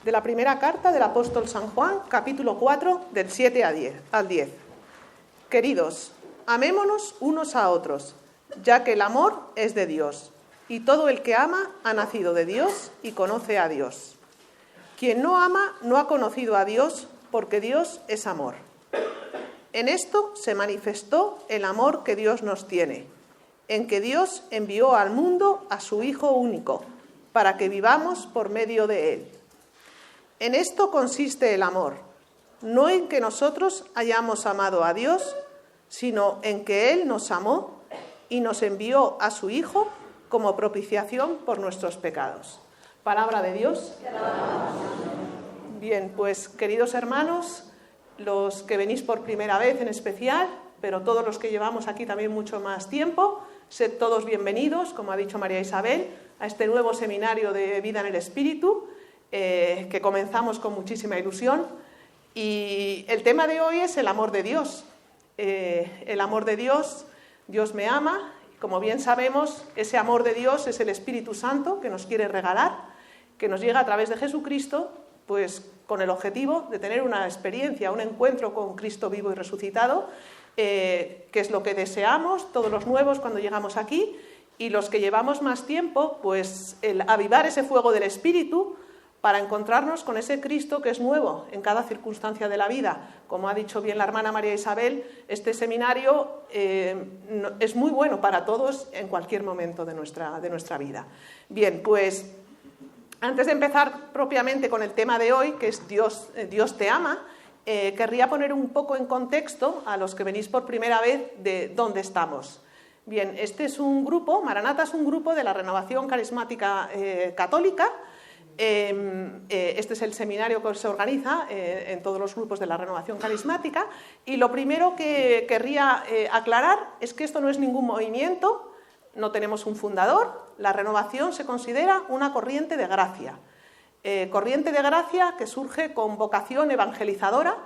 de la primera carta del apóstol San Juan, capítulo 4, del 7 al 10. Queridos, amémonos unos a otros, ya que el amor es de Dios, y todo el que ama ha nacido de Dios y conoce a Dios. Quien no ama no ha conocido a Dios, porque Dios es amor. En esto se manifestó el amor que Dios nos tiene, en que Dios envió al mundo a su Hijo único, para que vivamos por medio de Él. En esto consiste el amor, no en que nosotros hayamos amado a Dios, sino en que Él nos amó y nos envió a su Hijo como propiciación por nuestros pecados. Palabra de Dios. Bien, pues queridos hermanos, los que venís por primera vez en especial, pero todos los que llevamos aquí también mucho más tiempo, sed todos bienvenidos, como ha dicho María Isabel, a este nuevo seminario de Vida en el Espíritu, que comenzamos con muchísima ilusión. Y el tema de hoy es el amor de Dios. El amor de Dios, Dios me ama. Como bien sabemos, ese amor de Dios es el Espíritu Santo que nos quiere regalar, que nos llega a través de Jesucristo, pues con el objetivo de tener una experiencia, un encuentro con Cristo vivo y resucitado, que es lo que deseamos todos los nuevos cuando llegamos aquí, y los que llevamos más tiempo, pues el avivar ese fuego del Espíritu para encontrarnos con ese Cristo que es nuevo en cada circunstancia de la vida. Como ha dicho bien la hermana María Isabel, este seminario es muy bueno para todos en cualquier momento de nuestra vida. Bien, pues antes de empezar propiamente con el tema de hoy, que es Dios te ama, querría poner un poco en contexto a los que venís por primera vez de dónde estamos. Bien, este es un grupo, Maranata es un grupo de la Renovación Carismática Católica. Este es el seminario que se organiza en todos los grupos de la Renovación Carismática, y lo primero que querría aclarar es que esto no es ningún movimiento, no tenemos un fundador. La renovación se considera una corriente de gracia, que surge con vocación evangelizadora,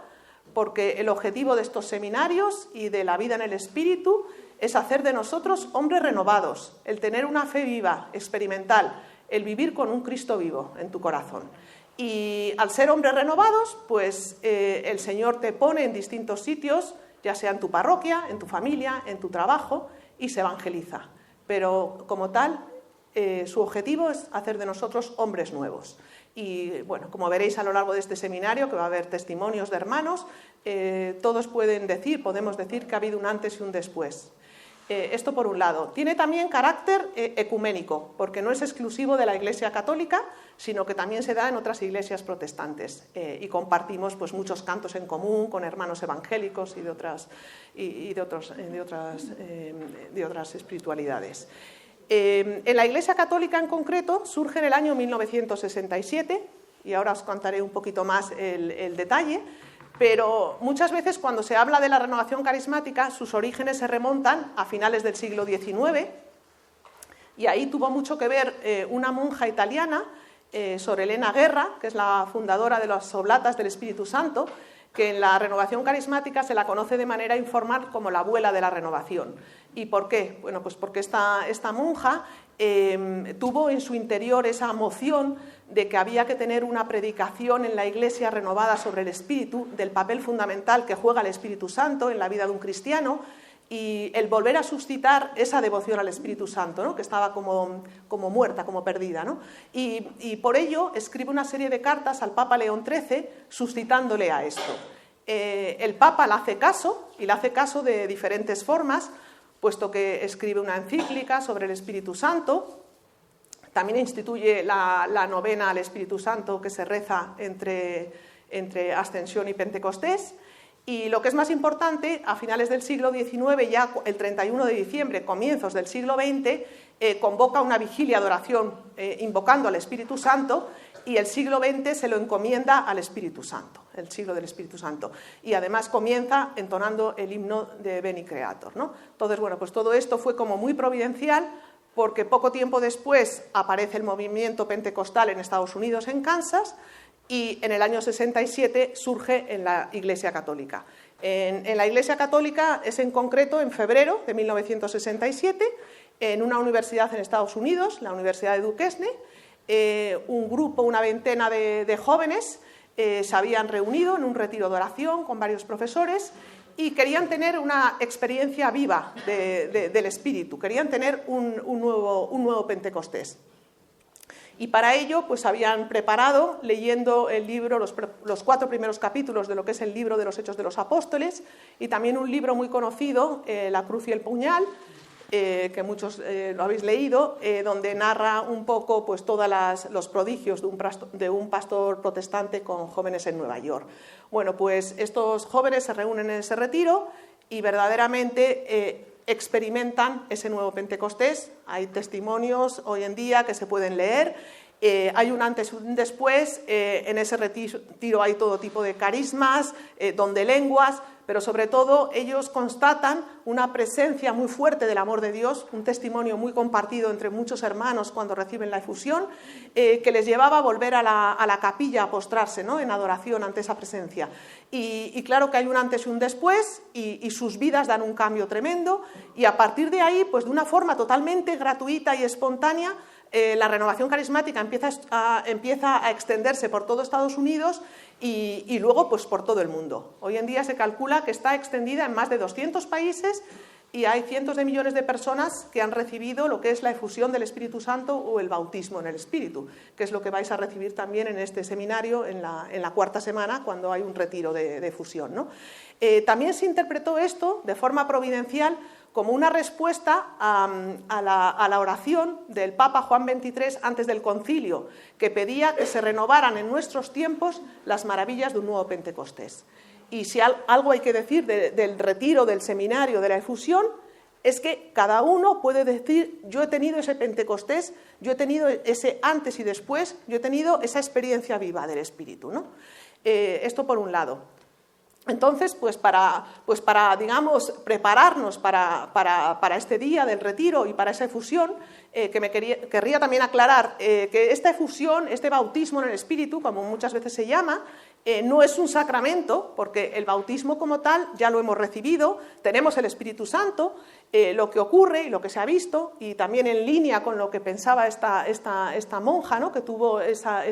porque el objetivo de estos seminarios y de la vida en el Espíritu es hacer de nosotros hombres renovados, el tener una fe viva, experimental, el vivir con un Cristo vivo en tu corazón. Y al ser hombres renovados, pues el Señor te pone en distintos sitios, ya sea en tu parroquia, en tu familia, en tu trabajo, y se evangeliza. Pero como tal, su objetivo es hacer de nosotros hombres nuevos. Y bueno, como veréis a lo largo de este seminario, que va a haber testimonios de hermanos, todos podemos decir que ha habido un antes y un después. Esto por un lado. Tiene también carácter ecuménico, porque no es exclusivo de la Iglesia Católica, sino que también se da en otras iglesias protestantes, y compartimos pues muchos cantos en común con hermanos evangélicos y de otras espiritualidades. En la Iglesia Católica en concreto surge en el año 1967, y ahora os contaré un poquito más el detalle. Pero muchas veces cuando se habla de la renovación carismática, sus orígenes se remontan a finales del siglo XIX, y ahí tuvo mucho que ver una monja italiana, Sor Elena Guerra, que es la fundadora de las Oblatas del Espíritu Santo, que en la renovación carismática se la conoce de manera informal como la abuela de la renovación. ¿Y por qué? Bueno, pues porque esta monja tuvo en su interior esa moción de que había que tener una predicación en la Iglesia renovada sobre el Espíritu, del papel fundamental que juega el Espíritu Santo en la vida de un cristiano, y el volver a suscitar esa devoción al Espíritu Santo, ¿no? Que estaba como muerta, como perdida, ¿no? Y por ello escribe una serie de cartas al Papa León XIII suscitándole a esto. El Papa le hace caso, y le hace caso de diferentes formas, puesto que escribe una encíclica sobre el Espíritu Santo. También instituye la novena al Espíritu Santo, que se reza entre Ascensión y Pentecostés. Y lo que es más importante, a finales del siglo XIX, ya el 31 de diciembre, comienzos del siglo XX, convoca una vigilia de oración invocando al Espíritu Santo, y el siglo XX se lo encomienda al Espíritu Santo, el siglo del Espíritu Santo. Y además comienza entonando el himno de Veni Creator, ¿no? Entonces, bueno, pues todo esto fue como muy providencial, porque poco tiempo después aparece el movimiento pentecostal en Estados Unidos, en Kansas, y en el año 67 surge en la Iglesia Católica. En la Iglesia Católica es en concreto en febrero de 1967, en una universidad en Estados Unidos, la Universidad de Duquesne, un grupo, una veintena de jóvenes se habían reunido en un retiro de oración con varios profesores y querían tener una experiencia viva del Espíritu, querían tener un nuevo Pentecostés. Y para ello pues habían preparado, leyendo el libro, los 4 primeros capítulos de lo que es el libro de los Hechos de los Apóstoles, y también un libro muy conocido, La cruz y el puñal, que muchos lo habéis leído, donde narra un poco pues, todos los prodigios de un pastor protestante con jóvenes en Nueva York. Bueno, pues estos jóvenes se reúnen en ese retiro y verdaderamente experimentan ese nuevo Pentecostés. Hay testimonios hoy en día que se pueden leer. Hay un antes y un después. En ese retiro hay todo tipo de carismas, don de lenguas, pero sobre todo ellos constatan una presencia muy fuerte del amor de Dios, un testimonio muy compartido entre muchos hermanos cuando reciben la efusión, que les llevaba a volver a la capilla a postrarse, ¿no?, en adoración ante esa presencia. Y claro que hay un antes y un después, y sus vidas dan un cambio tremendo, y a partir de ahí, pues de una forma totalmente gratuita y espontánea, la renovación carismática empieza a extenderse por todo Estados Unidos y luego pues por todo el mundo. Hoy en día se calcula que está extendida en más de 200 países y hay cientos de millones de personas que han recibido lo que es la efusión del Espíritu Santo o el bautismo en el Espíritu, que es lo que vais a recibir también en este seminario en la cuarta semana, cuando hay un retiro de efusión, ¿no? También se interpretó esto de forma providencial como una respuesta a la oración del Papa Juan XXIII antes del concilio, que pedía que se renovaran en nuestros tiempos las maravillas de un nuevo Pentecostés. Y si algo hay que decir del retiro, del seminario, de la efusión, es que cada uno puede decir: yo he tenido ese Pentecostés, yo he tenido ese antes y después, yo he tenido esa experiencia viva del Espíritu, ¿no? Esto por un lado. Entonces, pues para digamos, prepararnos para este día del retiro y para esa efusión, querría también aclarar que esta efusión, este bautismo en el Espíritu, como muchas veces se llama, no es un sacramento, porque el bautismo como tal ya lo hemos recibido, tenemos el Espíritu Santo. Lo que ocurre y lo que se ha visto, y también en línea con lo que pensaba esta monja, ¿no?, que tuvo esa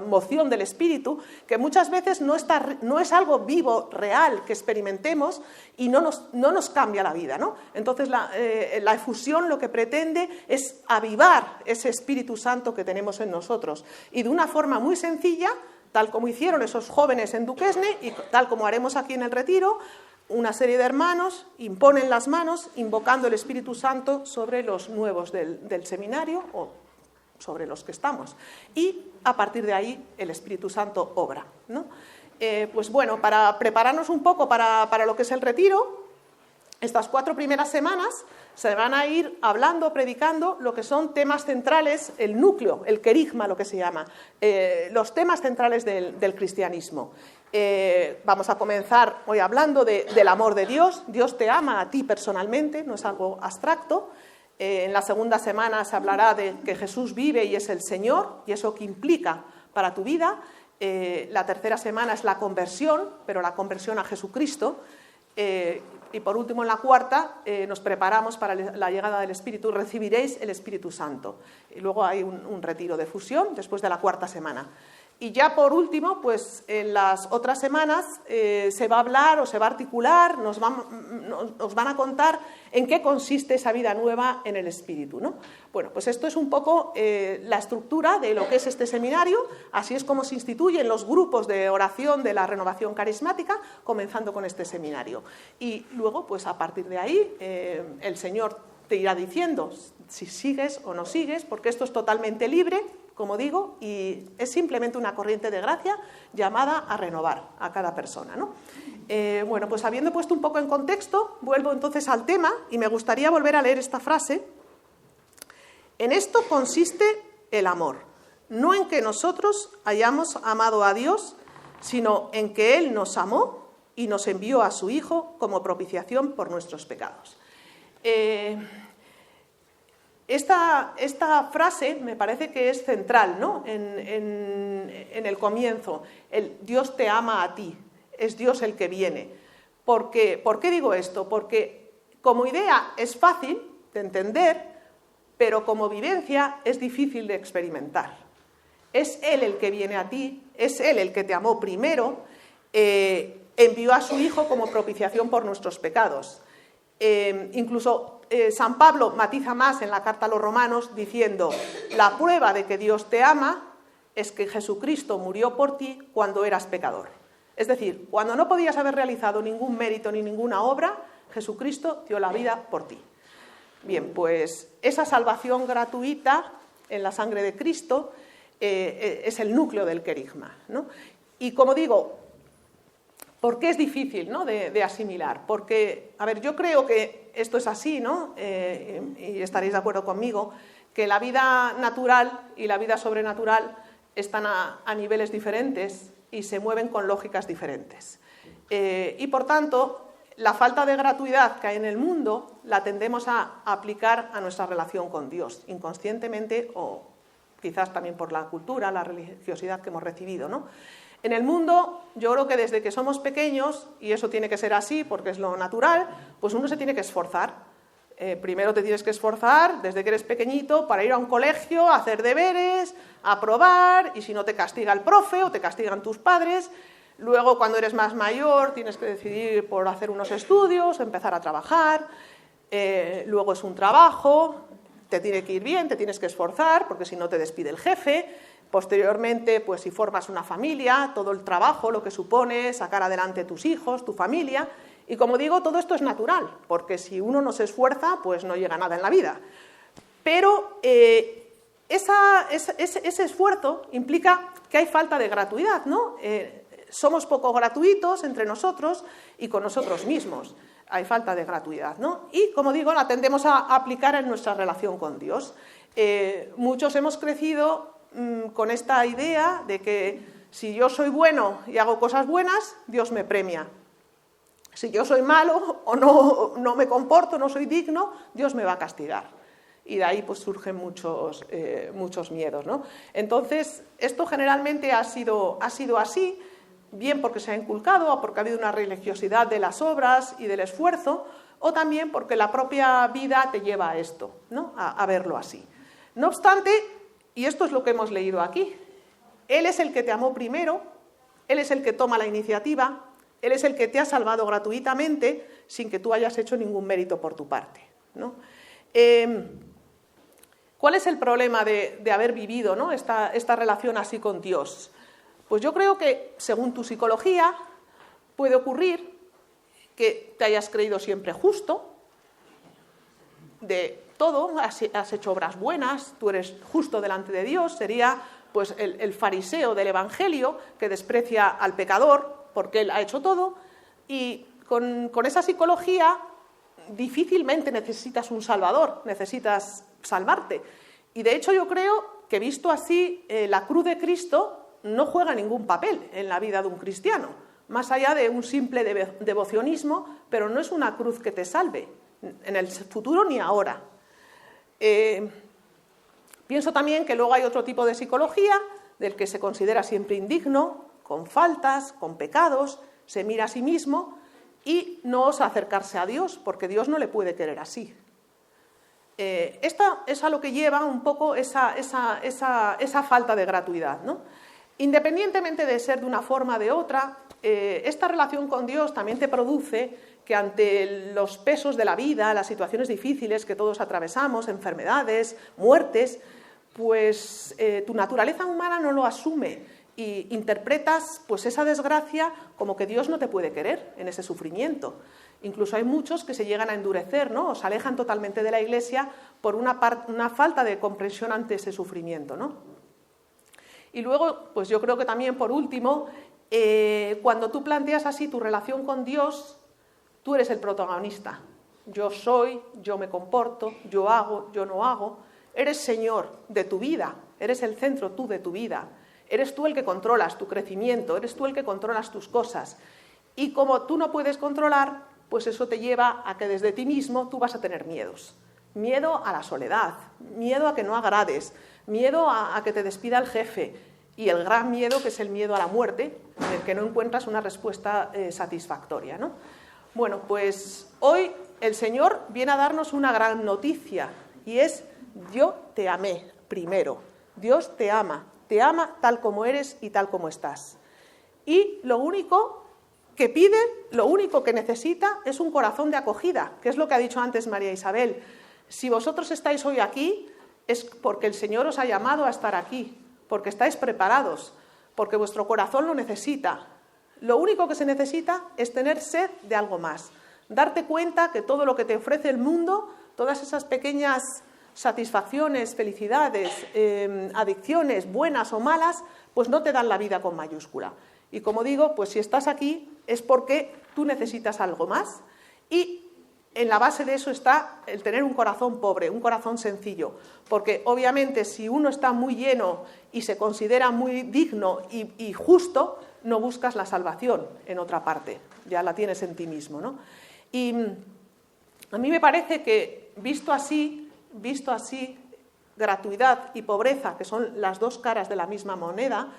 moción del Espíritu, que muchas veces no es algo vivo, real, que experimentemos y no nos cambia la vida, ¿no? Entonces la efusión lo que pretende es avivar ese Espíritu Santo que tenemos en nosotros, y de una forma muy sencilla, tal como hicieron esos jóvenes en Duquesne y tal como haremos aquí en el retiro. Una serie de hermanos imponen las manos invocando el Espíritu Santo sobre los nuevos del seminario o sobre los que estamos, y a partir de ahí el Espíritu Santo obra, ¿no? Pues bueno, para prepararnos un poco para lo que es el retiro, estas 4 primeras semanas se van a ir hablando, predicando lo que son temas centrales, el núcleo, el querigma, lo que se llama, los temas centrales del cristianismo. Vamos a comenzar hoy hablando del amor de Dios. Dios te ama a ti personalmente, no es algo abstracto. En la segunda semana se hablará de que Jesús vive y es el Señor, y eso que implica para tu vida. La tercera semana es la conversión, pero la conversión a Jesucristo. Y por último, en la cuarta, nos preparamos para la llegada del Espíritu. Recibiréis el Espíritu Santo. Y luego hay un retiro de fusión después de la cuarta semana. Y ya por último, pues en las otras semanas se va a hablar o se va a articular, nos van a contar en qué consiste esa vida nueva en el Espíritu, ¿no? Bueno, pues esto es un poco la estructura de lo que es este seminario. Así es como se instituyen los grupos de oración de la renovación carismática, comenzando con este seminario. Y luego, pues a partir de ahí, el Señor te irá diciendo si sigues o no sigues, porque esto es totalmente libre, como digo, y es simplemente una corriente de gracia llamada a renovar a cada persona, ¿no? Bueno, pues habiendo puesto un poco en contexto, vuelvo entonces al tema y me gustaría volver a leer esta frase. En esto consiste el amor, no en que nosotros hayamos amado a Dios, sino en que Él nos amó y nos envió a su Hijo como propiciación por nuestros pecados. Esta frase me parece que es central, ¿no?, en el comienzo. Dios te ama a ti, es Dios el que viene. ¿Por qué digo esto? Porque como idea es fácil de entender, pero como vivencia es difícil de experimentar. Es Él el que viene a ti, es Él el que te amó primero, envió a su Hijo como propiciación por nuestros pecados. Incluso San Pablo matiza más en la carta a los Romanos diciendo: la prueba de que Dios te ama es que Jesucristo murió por ti cuando eras pecador. Es decir, cuando no podías haber realizado ningún mérito ni ninguna obra, Jesucristo dio la vida por ti. Bien, pues esa salvación gratuita en la sangre de Cristo es el núcleo del querigma, ¿no? Y como digo, ¿por qué es difícil, ¿no?, de asimilar? Porque, a ver, yo creo que esto es así, ¿no? Y estaréis de acuerdo conmigo, que la vida natural y la vida sobrenatural están a niveles diferentes y se mueven con lógicas diferentes. Y por tanto, la falta de gratuidad que hay en el mundo la tendemos a aplicar a nuestra relación con Dios, inconscientemente o quizás también por la cultura, la religiosidad que hemos recibido, ¿no? En el mundo, yo creo que desde que somos pequeños, y eso tiene que ser así porque es lo natural, pues uno se tiene que esforzar. Primero te tienes que esforzar desde que eres pequeñito para ir a un colegio, a hacer deberes, a aprobar, y si no te castiga el profe o te castigan tus padres. Luego, cuando eres más mayor, tienes que decidir por hacer unos estudios, empezar a trabajar. Luego es un trabajo, te tiene que ir bien, te tienes que esforzar, porque si no te despide el jefe. Posteriormente, pues si formas una familia, todo el trabajo, lo que supone sacar adelante tus hijos, tu familia. Y como digo, todo esto es natural, porque si uno no se esfuerza, pues no llega a nada en la vida. Pero ese esfuerzo implica que hay falta de gratuidad, ¿no? Somos poco gratuitos entre nosotros y con nosotros mismos. Hay falta de gratuidad, ¿no? Y, como digo, la tendemos a aplicar en nuestra relación con Dios. Muchos hemos crecido con esta idea de que si yo soy bueno y hago cosas buenas, Dios me premia. Si yo soy malo o no me comporto, no soy digno, Dios me va a castigar. Y de ahí pues surgen muchos miedos, ¿no? Entonces, esto generalmente ha sido así, bien porque se ha inculcado o porque ha habido una religiosidad de las obras y del esfuerzo, o también porque la propia vida te lleva a esto, ¿no?, a verlo así. No obstante, y esto es lo que hemos leído aquí, Él es el que te amó primero, Él es el que toma la iniciativa, Él es el que te ha salvado gratuitamente sin que tú hayas hecho ningún mérito por tu parte, ¿no? ¿Cuál es el problema de haber vivido, ¿no?, esta relación así con Dios? Pues yo creo que, según tu psicología, puede ocurrir que te hayas creído siempre justo, de todo, has hecho obras buenas, tú eres justo delante de Dios, sería pues el fariseo del Evangelio que desprecia al pecador porque él ha hecho todo, y con esa psicología difícilmente necesitas un salvador, necesitas salvarte. Y de hecho yo creo que, visto así, la cruz de Cristo no juega ningún papel en la vida de un cristiano, más allá de un simple devocionismo, pero no es una cruz que te salve, en el futuro ni ahora. Pienso también que luego hay otro tipo de psicología del que se considera siempre indigno, con faltas, con pecados, se mira a sí mismo y no osa acercarse a Dios, porque Dios no le puede querer así. Esta es a lo que lleva un poco esa falta de gratuidad, ¿no? Independientemente de ser de una forma o de otra, esta relación con Dios también te produce que, ante los pesos de la vida, las situaciones difíciles que todos atravesamos, enfermedades, muertes, pues tu naturaleza humana no lo asume y interpretas pues esa desgracia como que Dios no te puede querer en ese sufrimiento. Incluso hay muchos que se llegan a endurecer, ¿no?, o se alejan totalmente de la Iglesia por una falta de comprensión ante ese sufrimiento, ¿no? Y luego, pues yo creo que también, por último, cuando tú planteas así tu relación con Dios, tú eres el protagonista. Yo soy, yo me comporto, yo hago, yo no hago. Eres señor de tu vida, eres el centro tú de tu vida. Eres tú el que controlas tu crecimiento, eres tú el que controlas tus cosas. Y como tú no puedes controlar, pues eso te lleva a que desde ti mismo tú vas a tener miedos. Miedo a la soledad, miedo a que no agrades, miedo a que te despida el jefe, y el gran miedo, que es el miedo a la muerte, en el que no encuentras una respuesta satisfactoria, ¿no? Bueno, pues hoy el Señor viene a darnos una gran noticia, y es: yo te amé primero. Dios te ama tal como eres y tal como estás. Y lo único que pide, lo único que necesita es un corazón de acogida, que es lo que ha dicho antes María Isabel. Si vosotros estáis hoy aquí, es porque el Señor os ha llamado a estar aquí, porque estáis preparados, porque vuestro corazón lo necesita. Lo único que se necesita es tener sed de algo más, darte cuenta que todo lo que te ofrece el mundo, todas esas pequeñas satisfacciones, felicidades, adicciones, buenas o malas, pues no te dan la vida con mayúscula. Y como digo, pues si estás aquí es porque tú necesitas algo más, y en la base de eso está el tener un corazón pobre, un corazón sencillo, porque obviamente si uno está muy lleno y se considera muy digno y justo, no buscas la salvación en otra parte, ya la tienes en ti mismo, ¿no? Y a mí me parece que visto así, gratuidad y pobreza, que son las dos caras de la misma moneda,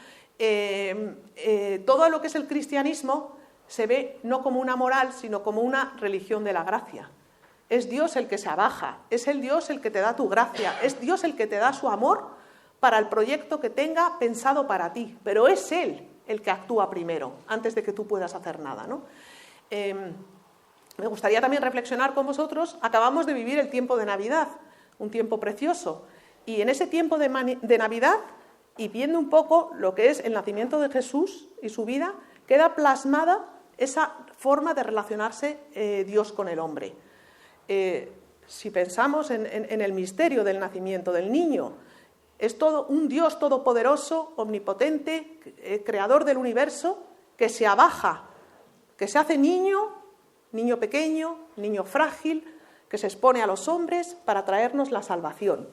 todo lo que es el cristianismo se ve no como una moral, sino como una religión de la gracia. Es Dios el que se abaja, es el Dios el que te da tu gracia, es Dios el que te da su amor para el proyecto que tenga pensado para ti, pero es Él el que actúa primero, antes de que tú puedas hacer nada, ¿no? Me gustaría también reflexionar con vosotros. Acabamos de vivir el tiempo de Navidad, un tiempo precioso, y en ese tiempo de Navidad, y viendo un poco lo que es el nacimiento de Jesús y su vida, queda plasmada esa forma de relacionarse Dios con el hombre. Si pensamos en el misterio del nacimiento del niño, es todo un Dios todopoderoso, omnipotente, creador del universo, que se abaja, que se hace niño pequeño, niño frágil, que se expone a los hombres para traernos la salvación.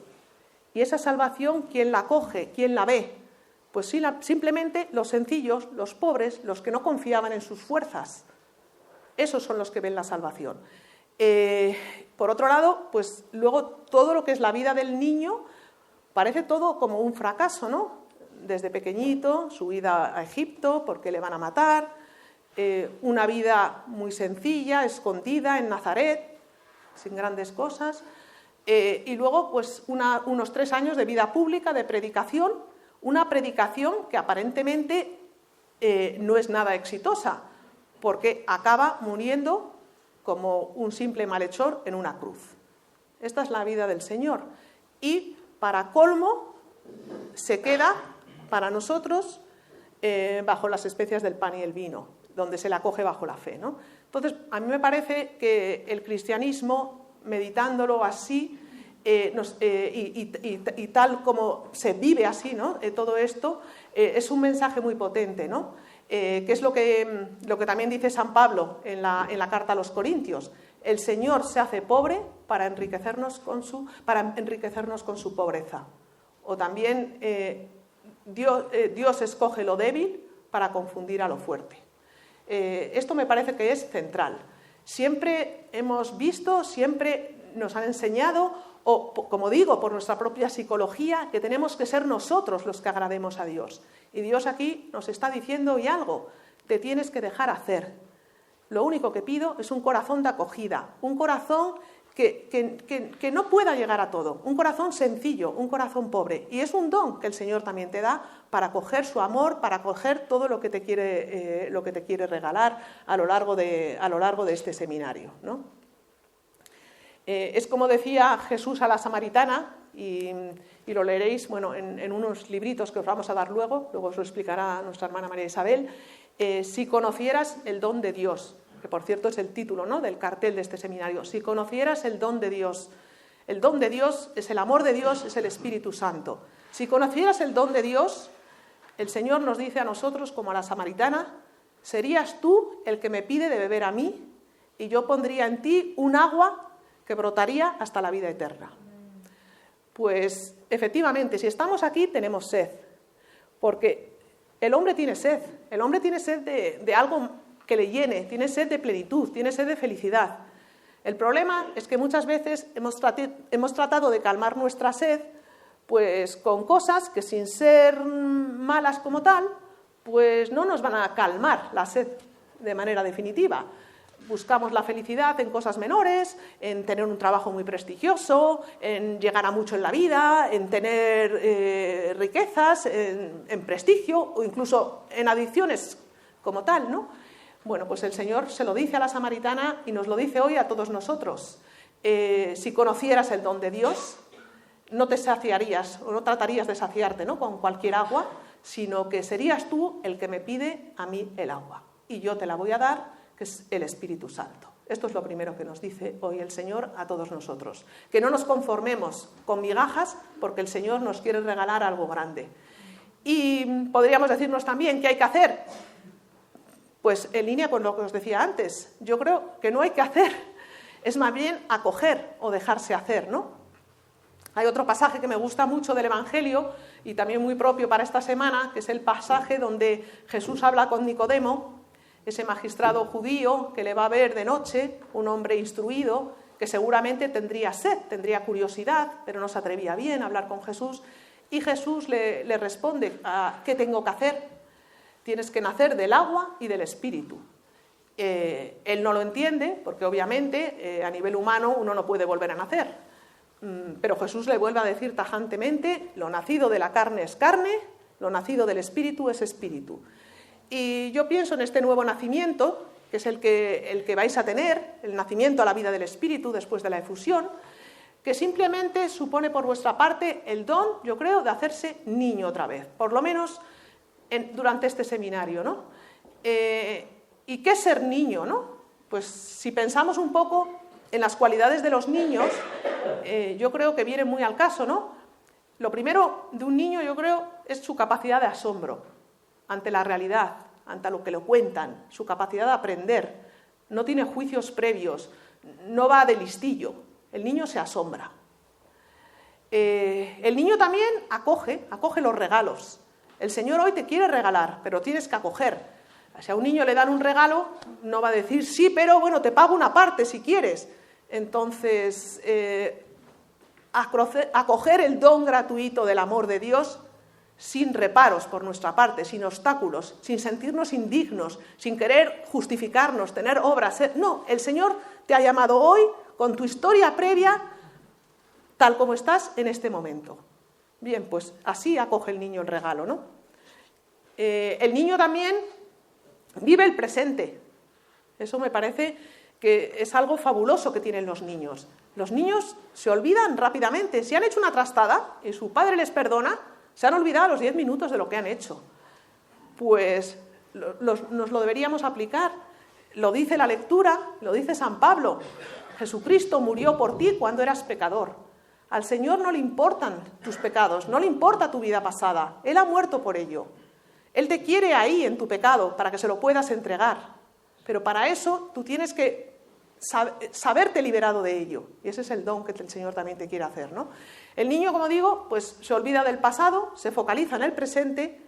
Y esa salvación, ¿quién la coge? ¿Quién la ve? Pues simplemente los sencillos, los pobres, los que no confiaban en sus fuerzas. Esos son los que ven la salvación. Por otro lado, pues luego todo lo que es la vida del niño parece todo como un fracaso, ¿no? Desde pequeñito, su ida a Egipto, porque le van a matar, una vida muy sencilla, escondida en Nazaret, sin grandes cosas, y luego pues unos 3 años de vida pública, de predicación, una predicación que aparentemente no es nada exitosa, porque acaba muriendo como un simple malhechor en una cruz. Esta es la vida del Señor. Y para colmo, se queda para nosotros bajo las especias del pan y el vino, donde se le acoge bajo la fe, ¿no? Entonces, a mí me parece que el cristianismo, meditándolo así, y tal como se vive así, ¿no? Todo esto es un mensaje muy potente, ¿no? Que es lo que también dice San Pablo en la carta a los Corintios. El Señor se hace pobre para enriquecernos con su pobreza. O también Dios escoge lo débil para confundir a lo fuerte. Esto me parece que es central. Siempre hemos visto, siempre nos han enseñado, o como digo, por nuestra propia psicología, que tenemos que ser nosotros los que agrademos a Dios. Y Dios aquí nos está diciendo y algo: te tienes que dejar hacer. Lo único que pido es un corazón de acogida, un corazón que no pueda llegar a todo, un corazón sencillo, un corazón pobre. Y es un don que el Señor también te da para acoger su amor, para acoger todo lo que te quiere regalar a lo largo de este seminario, ¿no? Es como decía Jesús a la samaritana, y lo leeréis, bueno, en unos libritos que os vamos a dar luego os lo explicará nuestra hermana María Isabel. Si conocieras el don de Dios, que por cierto es el título, ¿no?, del cartel de este seminario. Si conocieras el don de Dios es el amor de Dios, es el Espíritu Santo. Si conocieras el don de Dios, el Señor nos dice a nosotros, como a la samaritana: serías tú el que me pide de beber a mí, y yo pondría en ti un agua que brotaría hasta la vida eterna. Pues efectivamente, si estamos aquí tenemos sed, porque el hombre tiene sed de algo que le llene, tiene sed de plenitud, tiene sed de felicidad. El problema es que muchas veces hemos tratado de calmar nuestra sed pues con cosas que, sin ser malas como tal, pues no nos van a calmar la sed de manera definitiva. buscamos la felicidad en cosas menores, en tener un trabajo muy prestigioso, en llegar a mucho en la vida, en tener riquezas, en prestigio o incluso en adicciones como tal, ¿no? Bueno, pues el Señor se lo dice a la samaritana y nos lo dice hoy a todos nosotros. Si conocieras el don de Dios, no te saciarías o no tratarías de saciarte, ¿no?, con cualquier agua, sino que serías tú el que me pide a mí el agua. Y yo te la voy a dar, que es el Espíritu Santo. Esto es lo primero que nos dice hoy el Señor a todos nosotros. Que no nos conformemos con migajas, porque el Señor nos quiere regalar algo grande. Y podríamos decirnos también, ¿qué hay que hacer? Pues en línea con lo que os decía antes, yo creo que no hay que hacer, es más bien acoger o dejarse hacer, ¿no? Hay otro pasaje que me gusta mucho del Evangelio y también muy propio para esta semana, que es el pasaje donde Jesús habla con Nicodemo, ese magistrado judío que le va a ver de noche, un hombre instruido, que seguramente tendría sed, tendría curiosidad, pero no se atrevía bien a hablar con Jesús. Y Jesús le responde, ¿qué tengo que hacer? Tienes que nacer del agua y del Espíritu. Él no lo entiende, porque obviamente a nivel humano uno no puede volver a nacer. Pero Jesús le vuelve a decir tajantemente, lo nacido de la carne es carne, lo nacido del Espíritu es Espíritu. Y yo pienso en este nuevo nacimiento, que es el que vais a tener, el nacimiento a la vida del Espíritu después de la efusión, que simplemente supone por vuestra parte el don, yo creo, de hacerse niño otra vez, por lo menos durante este seminario, ¿no? ¿Y qué es ser niño, no? Pues si pensamos un poco en las cualidades de los niños, yo creo que viene muy al caso, ¿no? Lo primero de un niño, yo creo, es su capacidad de asombro ante la realidad, ante lo que le cuentan, su capacidad de aprender. No tiene juicios previos, no va de listillo. El niño se asombra. El niño también acoge los regalos. El Señor hoy te quiere regalar, pero tienes que acoger. Si a un niño le dan un regalo, no va a decir, sí, pero bueno, te pago una parte si quieres. Entonces, acoger el don gratuito del amor de Dios sin reparos por nuestra parte, sin obstáculos, sin sentirnos indignos, sin querer justificarnos, tener obras. No, el Señor te ha llamado hoy con tu historia previa, tal como estás en este momento. Bien, pues así acoge el niño el regalo, ¿no? El niño también vive el presente. Eso me parece que es algo fabuloso que tienen los niños. Los niños se olvidan rápidamente. Si han hecho una trastada y su padre les perdona, se han olvidado a los 10 minutos de lo que han hecho. Pues nos lo deberíamos aplicar. Lo dice la lectura, lo dice San Pablo. Jesucristo murió por ti cuando eras pecador. Al Señor no le importan tus pecados, no le importa tu vida pasada. Él ha muerto por ello. Él te quiere ahí en tu pecado para que se lo puedas entregar. Pero para eso tú tienes que saberte liberado de ello. Y ese es el don que el Señor también te quiere hacer, ¿no? El niño, como digo, pues se olvida del pasado, se focaliza en el presente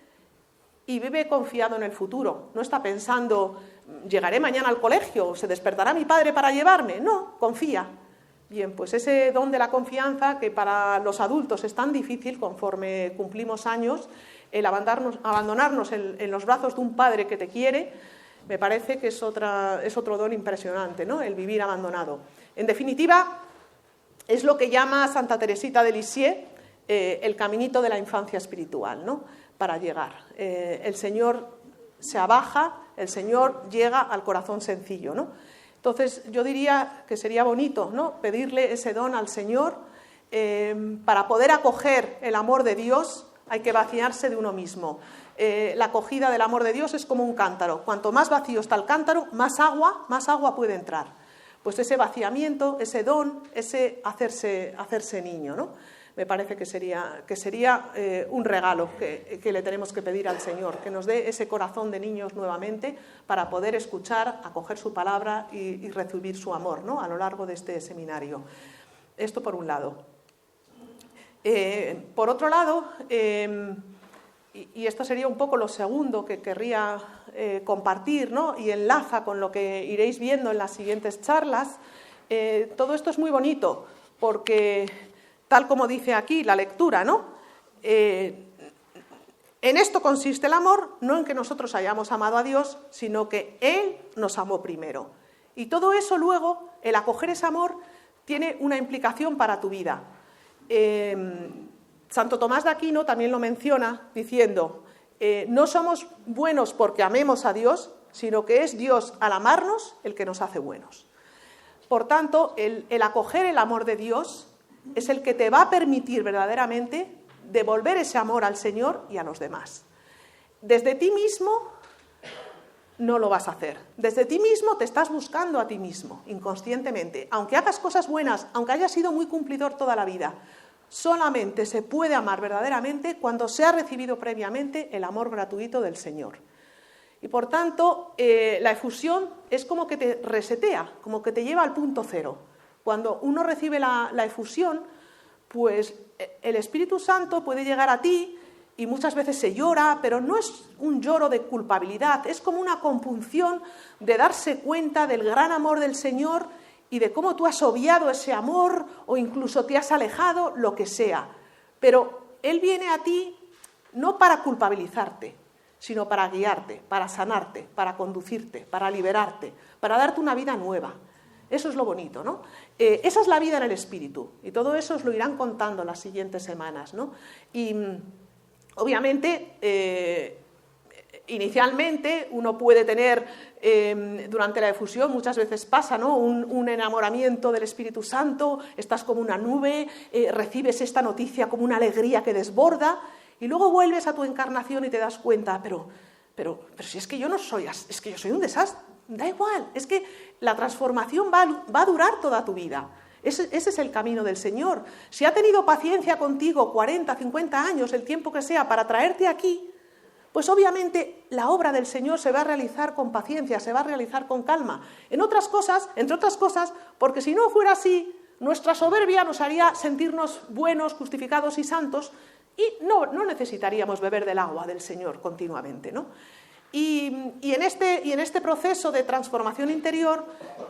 y vive confiado en el futuro. No está pensando, llegaré mañana al colegio, se despertará mi padre para llevarme. No, confía. Bien, pues ese don de la confianza, que para los adultos es tan difícil conforme cumplimos años, el abandonarnos en los brazos de un padre que te quiere, me parece que es otro don impresionante, ¿no? El vivir abandonado. En definitiva, es lo que llama Santa Teresita de Lisieux el caminito de la infancia espiritual, ¿no? Para llegar. El Señor se abaja, el Señor llega al corazón sencillo, ¿no? Entonces, yo diría que sería bonito, ¿no?, pedirle ese don al Señor. Para poder acoger el amor de Dios hay que vaciarse de uno mismo. La acogida del amor de Dios es como un cántaro. Cuanto más vacío está el cántaro, más agua puede entrar. Pues ese vaciamiento, ese don, ese hacerse niño, ¿no? Me parece que sería un regalo que le tenemos que pedir al Señor, que nos dé ese corazón de niños nuevamente para poder escuchar, acoger su palabra y recibir su amor, ¿no?, a lo largo de este seminario. Esto por un lado. Por otro lado, y esto sería un poco lo segundo que querría compartir, ¿no?, y enlaza con lo que iréis viendo en las siguientes charlas, todo esto es muy bonito porque, tal como dice aquí la lectura, ¿no?, en esto consiste el amor, no en que nosotros hayamos amado a Dios, sino que Él nos amó primero. Y todo eso luego, el acoger ese amor, tiene una implicación para tu vida. Santo Tomás de Aquino también lo menciona diciendo, no somos buenos porque amemos a Dios, sino que es Dios al amarnos el que nos hace buenos. Por tanto, el acoger el amor de Dios es el que te va a permitir verdaderamente devolver ese amor al Señor y a los demás. Desde ti mismo no lo vas a hacer. Desde ti mismo te estás buscando a ti mismo, inconscientemente. Aunque hagas cosas buenas, aunque hayas sido muy cumplidor toda la vida, solamente se puede amar verdaderamente cuando se ha recibido previamente el amor gratuito del Señor. Y por tanto, la efusión es como que te resetea, como que te lleva al punto cero. Cuando uno recibe la efusión, pues el Espíritu Santo puede llegar a ti y muchas veces se llora, pero no es un lloro de culpabilidad, es como una compunción de darse cuenta del gran amor del Señor y de cómo tú has obviado ese amor o incluso te has alejado, lo que sea. Pero Él viene a ti no para culpabilizarte, sino para guiarte, para sanarte, para conducirte, para liberarte, para darte una vida nueva. Eso es lo bonito, ¿no? Esa es la vida en el Espíritu, y todo eso os lo irán contando las siguientes semanas, ¿no? Y obviamente, inicialmente uno puede tener, durante la efusión muchas veces pasa, ¿no? Un enamoramiento del Espíritu Santo, estás como una nube, recibes esta noticia como una alegría que desborda, y luego vuelves a tu encarnación y te das cuenta, pero si es que yo no soy, es que yo soy un desastre. Da igual, es que la transformación va a durar toda tu vida. Ese es el camino del Señor. Si ha tenido paciencia contigo 40, 50 años, el tiempo que sea, para traerte aquí, pues obviamente la obra del Señor se va a realizar con paciencia, se va a realizar con calma. Entre otras cosas, porque si no fuera así, nuestra soberbia nos haría sentirnos buenos, justificados y santos, y no necesitaríamos beber del agua del Señor continuamente, ¿no? Y en este proceso de transformación interior,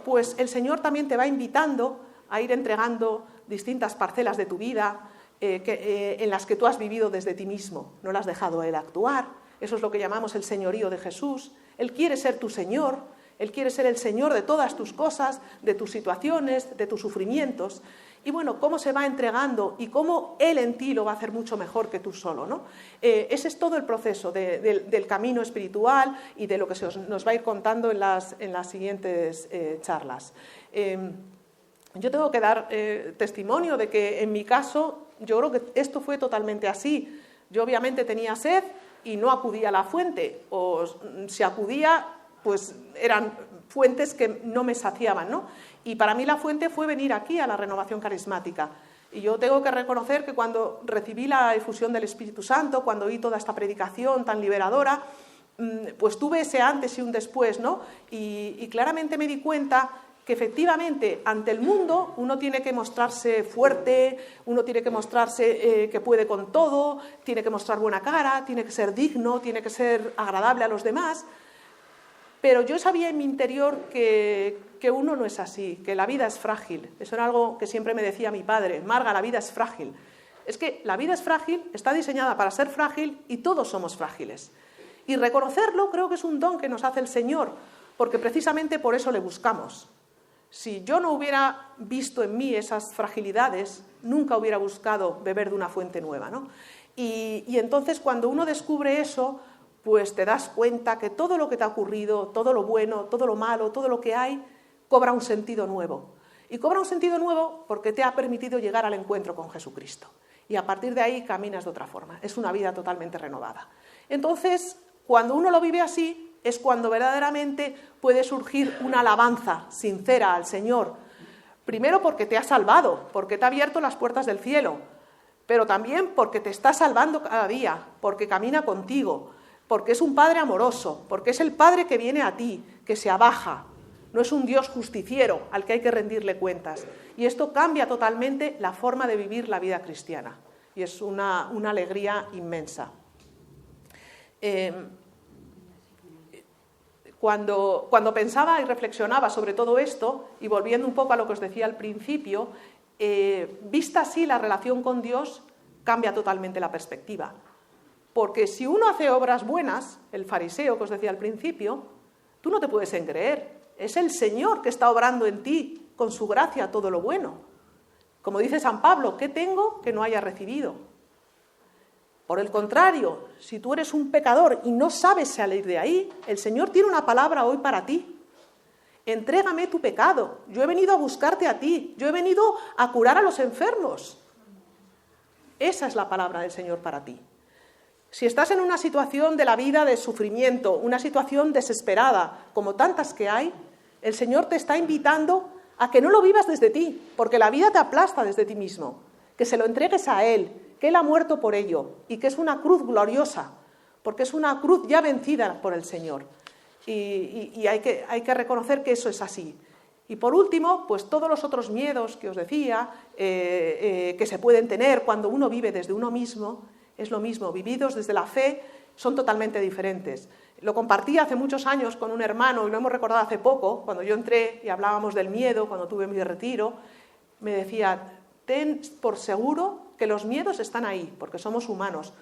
pues el Señor también te va invitando a ir entregando distintas parcelas de tu vida en las que tú has vivido desde ti mismo. No lo has dejado a Él actuar. Eso es lo que llamamos el señorío de Jesús. Él quiere ser tu Señor. Él quiere ser el Señor de todas tus cosas, de tus situaciones, de tus sufrimientos. Y bueno, cómo se va entregando y cómo Él en ti lo va a hacer mucho mejor que tú solo, ¿no? Ese es todo el proceso del camino espiritual y de lo que nos va a ir contando en las siguientes charlas. Yo tengo que dar testimonio de que en mi caso, yo creo que esto fue totalmente así. Yo obviamente tenía sed y no acudía a la fuente, o si acudía, pues eran fuentes que no me saciaban, ¿no? Y para mí la fuente fue venir aquí a la Renovación Carismática. Y yo tengo que reconocer que cuando recibí la efusión del Espíritu Santo, cuando oí toda esta predicación tan liberadora, pues tuve ese antes y un después, ¿no? Y claramente me di cuenta que efectivamente ante el mundo uno tiene que mostrarse fuerte, uno tiene que mostrarse que puede con todo, tiene que mostrar buena cara, tiene que ser digno, tiene que ser agradable a los demás. Pero yo sabía en mi interior que uno no es así, que la vida es frágil. Eso era algo que siempre me decía mi padre: Marga, la vida es frágil. Es que la vida es frágil, está diseñada para ser frágil y todos somos frágiles. Y reconocerlo creo que es un don que nos hace el Señor, porque precisamente por eso le buscamos. Si yo no hubiera visto en mí esas fragilidades, nunca hubiera buscado beber de una fuente nueva, ¿no? Y entonces cuando uno descubre eso, pues te das cuenta que todo lo que te ha ocurrido, todo lo bueno, todo lo malo, todo lo que hay, cobra un sentido nuevo. Y cobra un sentido nuevo porque te ha permitido llegar al encuentro con Jesucristo. Y a partir de ahí caminas de otra forma. Es una vida totalmente renovada. Entonces, cuando uno lo vive así, es cuando verdaderamente puede surgir una alabanza sincera al Señor. Primero porque te ha salvado, porque te ha abierto las puertas del cielo, pero también porque te está salvando cada día, porque camina contigo, porque es un Padre amoroso, porque es el Padre que viene a ti, que se abaja. No es un Dios justiciero al que hay que rendirle cuentas. Y esto cambia totalmente la forma de vivir la vida cristiana. Y es una alegría inmensa. Cuando pensaba y reflexionaba sobre todo esto, y volviendo un poco a lo que os decía al principio, vista así la relación con Dios, cambia totalmente la perspectiva. Porque si uno hace obras buenas, el fariseo que os decía al principio, tú no te puedes engreer. Es el Señor que está obrando en ti con su gracia todo lo bueno. Como dice San Pablo, ¿qué tengo que no haya recibido? Por el contrario, si tú eres un pecador y no sabes salir de ahí, el Señor tiene una palabra hoy para ti. Entrégame tu pecado. Yo he venido a buscarte a ti. Yo he venido a curar a los enfermos. Esa es la palabra del Señor para ti. Si estás en una situación de la vida de sufrimiento, una situación desesperada, como tantas que hay, el Señor te está invitando a que no lo vivas desde ti, porque la vida te aplasta desde ti mismo, que se lo entregues a Él, que Él ha muerto por ello y que es una cruz gloriosa, porque es una cruz ya vencida por el Señor. Y hay que reconocer que eso es así. Y por último, pues todos los otros miedos que os decía, que se pueden tener cuando uno vive desde uno mismo, es lo mismo. Vividos desde la fe son totalmente diferentes. Lo compartí hace muchos años con un hermano y lo hemos recordado hace poco, cuando yo entré y hablábamos del miedo, cuando tuve mi retiro, me decía, ten por seguro que los miedos están ahí, porque somos humanos,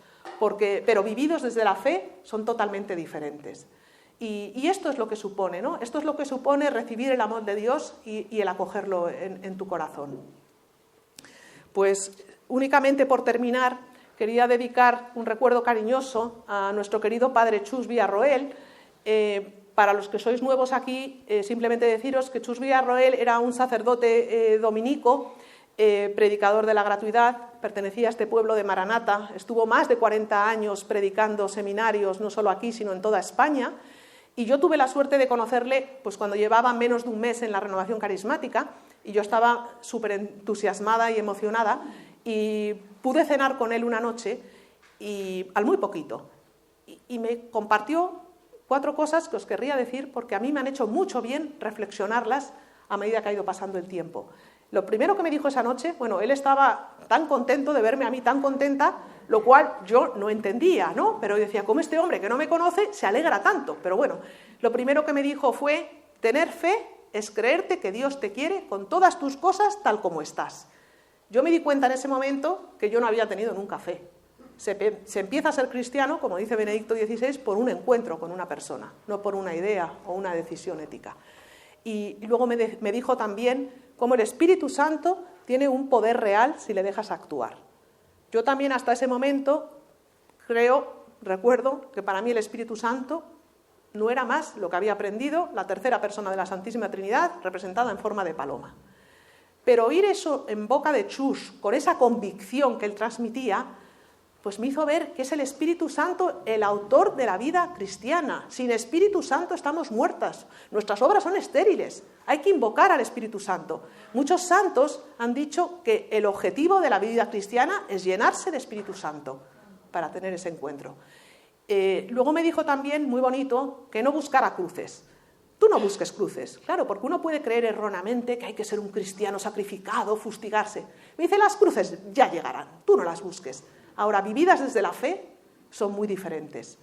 pero vividos desde la fe son totalmente diferentes. Y esto es lo que supone, ¿no? Esto es lo que supone recibir el amor de Dios y el acogerlo en tu corazón. Pues únicamente por terminar, quería dedicar un recuerdo cariñoso a nuestro querido padre Chus Villarroel. Para los que sois nuevos aquí, simplemente deciros que Chus Villarroel era un sacerdote dominico, predicador de la gratuidad, pertenecía a este pueblo de Maranata, estuvo más de 40 años predicando seminarios, no solo aquí, sino en toda España, y yo tuve la suerte de conocerle pues, cuando llevaba menos de un mes en la renovación carismática, y yo estaba súper entusiasmada y emocionada, y pude cenar con él una noche, y al muy poquito, y me compartió 4 cosas que os querría decir, porque a mí me han hecho mucho bien reflexionarlas a medida que ha ido pasando el tiempo. Lo primero que me dijo esa noche, bueno, él estaba tan contento de verme a mí tan contenta, lo cual yo no entendía, ¿no? Pero decía, ¿cómo este hombre que no me conoce se alegra tanto? Pero bueno, lo primero que me dijo fue, tener fe es creerte que Dios te quiere con todas tus cosas tal como estás. Yo me di cuenta en ese momento que yo no había tenido nunca fe. Se empieza a ser cristiano, como dice Benedicto XVI, por un encuentro con una persona, no por una idea o una decisión ética. Y luego me dijo también cómo el Espíritu Santo tiene un poder real si le dejas actuar. Yo también hasta ese momento recuerdo que para mí el Espíritu Santo no era más lo que había aprendido la tercera persona de la Santísima Trinidad, representada en forma de paloma. Pero oír eso en boca de Chus, con esa convicción que él transmitía, pues me hizo ver que es el Espíritu Santo el autor de la vida cristiana. Sin Espíritu Santo estamos muertas, nuestras obras son estériles, hay que invocar al Espíritu Santo. Muchos santos han dicho que el objetivo de la vida cristiana es llenarse de Espíritu Santo para tener ese encuentro. Luego me dijo también, muy bonito, que no buscara cruces. Tú no busques cruces, claro, porque uno puede creer erróneamente que hay que ser un cristiano sacrificado, fustigarse. Me dice, las cruces ya llegarán, tú no las busques. Ahora, vividas desde la fe, son muy diferentes.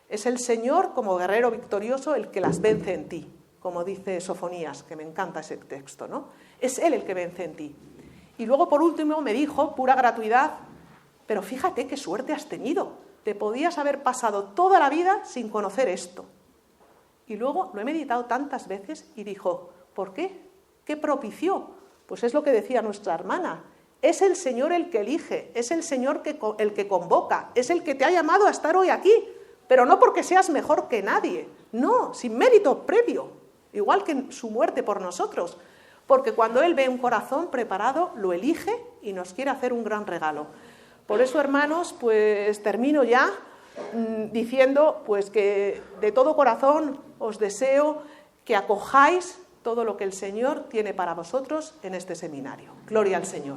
Es el Señor, como guerrero victorioso, el que las vence en ti, como dice Sofonías, que me encanta ese texto, ¿no? Es Él el que vence en ti. Y luego, por último, me dijo, pura gratuidad, pero fíjate qué suerte has tenido. Te podías haber pasado toda la vida sin conocer esto. Y luego lo he meditado tantas veces y dijo, ¿por qué? ¿Qué propició? Pues es lo que decía nuestra hermana. Es el Señor el que elige, es el Señor el que convoca, es el que te ha llamado a estar hoy aquí, pero no porque seas mejor que nadie, no, sin mérito previo, igual que su muerte por nosotros, porque cuando Él ve un corazón preparado, lo elige y nos quiere hacer un gran regalo. Por eso, hermanos, pues termino ya diciendo pues que de todo corazón os deseo que acojáis todo lo que el Señor tiene para vosotros en este seminario. Gloria al Señor.